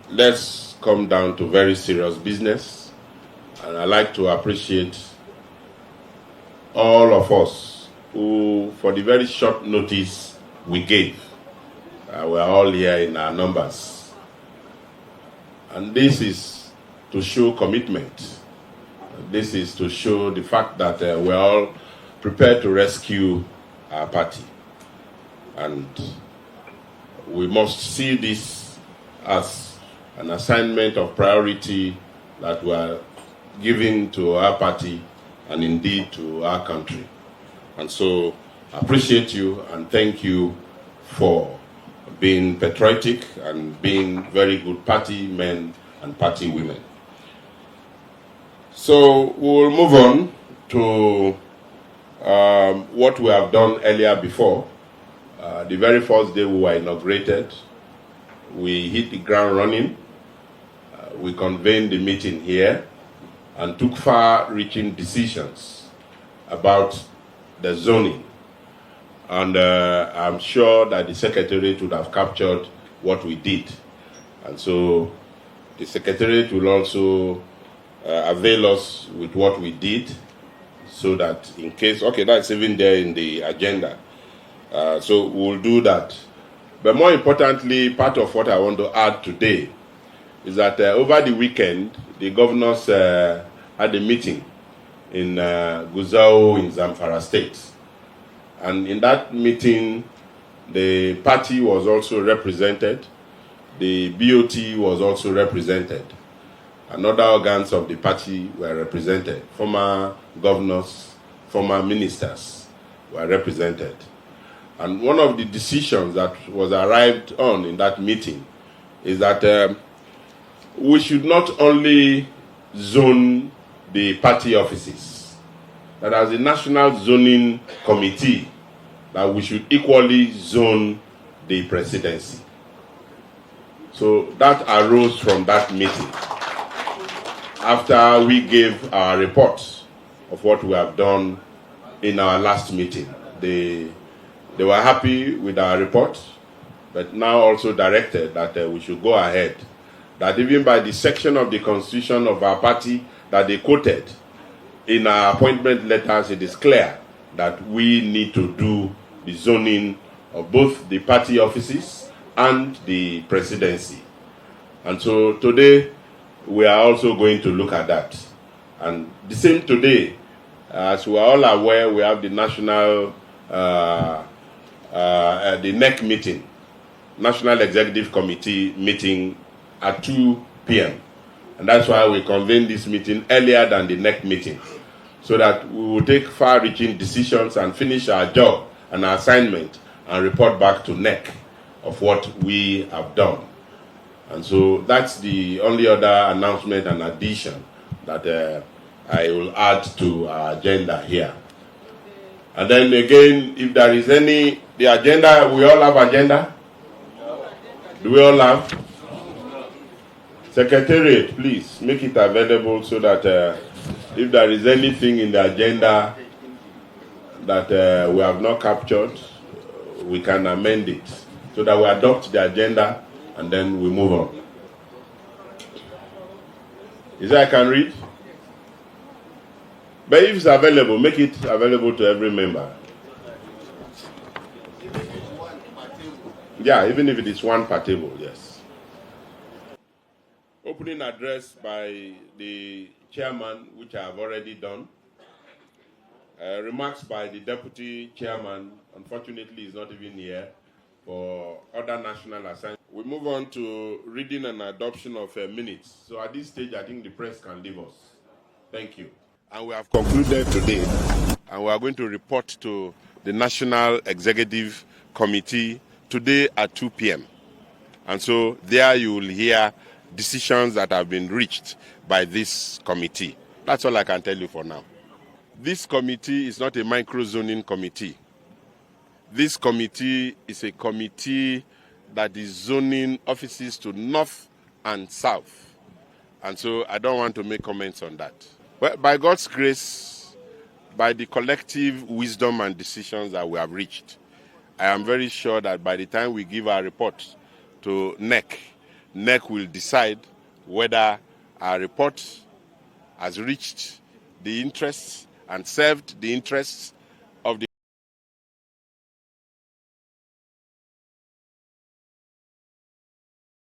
Let's come down to very serious business, and I'd like to appreciate all of us who, for the very short notice we gave, we're all here in our numbers. And this is to show commitment. This is to show the fact that we're all prepared to rescue our party. And we must see this as an assignment of priority that we are giving to our party and indeed to our country. And so I appreciate you and thank you for being patriotic and being very good party men and party women. So we'll move on to what we have done earlier before. The very first day we were inaugurated, we hit the ground running. We convened the meeting here and took far-reaching decisions about the zoning. And I'm sure that the Secretariat would have captured what we did. And so the Secretariat will also avail us with what we did so that in case, okay, that's even there in the agenda. So we'll do that. But more importantly, part of what I want to add today is that over the weekend, the governors had a meeting in Gusau in Zamfara State. And in that meeting, the party was also represented. The BOT was also represented. And other organs of the party were represented. Former governors, former ministers were represented. And one of the decisions that was arrived on in that meeting is that we should not only zone the party offices, that as a national zoning committee, that we should equally zone the presidency. So that arose from that meeting. After we gave our report of what we have done in our last meeting, they were happy with our report, but now also directed that we should go ahead. That even by the section of the constitution of our party that they quoted in our appointment letters, it is clear that we need to do the zoning of both the party offices and the presidency. And so today, we are also going to look at that. And the same today, as we are all aware, we have the national, the NEC meeting, National Executive Committee meeting at 2 p.m. And that's why we convened this meeting earlier than the NEC meeting, so that we will take far-reaching decisions and finish our job and our assignment and report back to NEC of what we have done. And so that's the only other announcement and addition that I will add to our agenda here. And then again, if there is any, the agenda, we all have agenda? Do we all have? Secretariat, please make it available so that if there is anything in the agenda that we have not captured, we can amend it so that we adopt the agenda and then we move on. Is that I can read? But if it's available, make it available to every member. Yeah, even if it is one per table, yes. Opening address by the chairman, which I have already done. Remarks by the deputy chairman, unfortunately is not even here, for other national assignments. We move on to reading and adoption of minutes. So at this stage, I think the press can leave us. Thank you. And we have concluded today, and we are going to report to the National Executive Committee today at 2 p.m. And so there you will hear decisions that have been reached by this committee. That's all I can tell you for now. This committee is not a micro-zoning committee. This committee is a committee that is zoning offices to north and south. And so I don't want to make comments on that. Well, by God's grace, by the collective wisdom and decisions that we have reached, I am very sure that by the time we give our report to NEC. NEC will decide whether our report has reached the interests and served the interests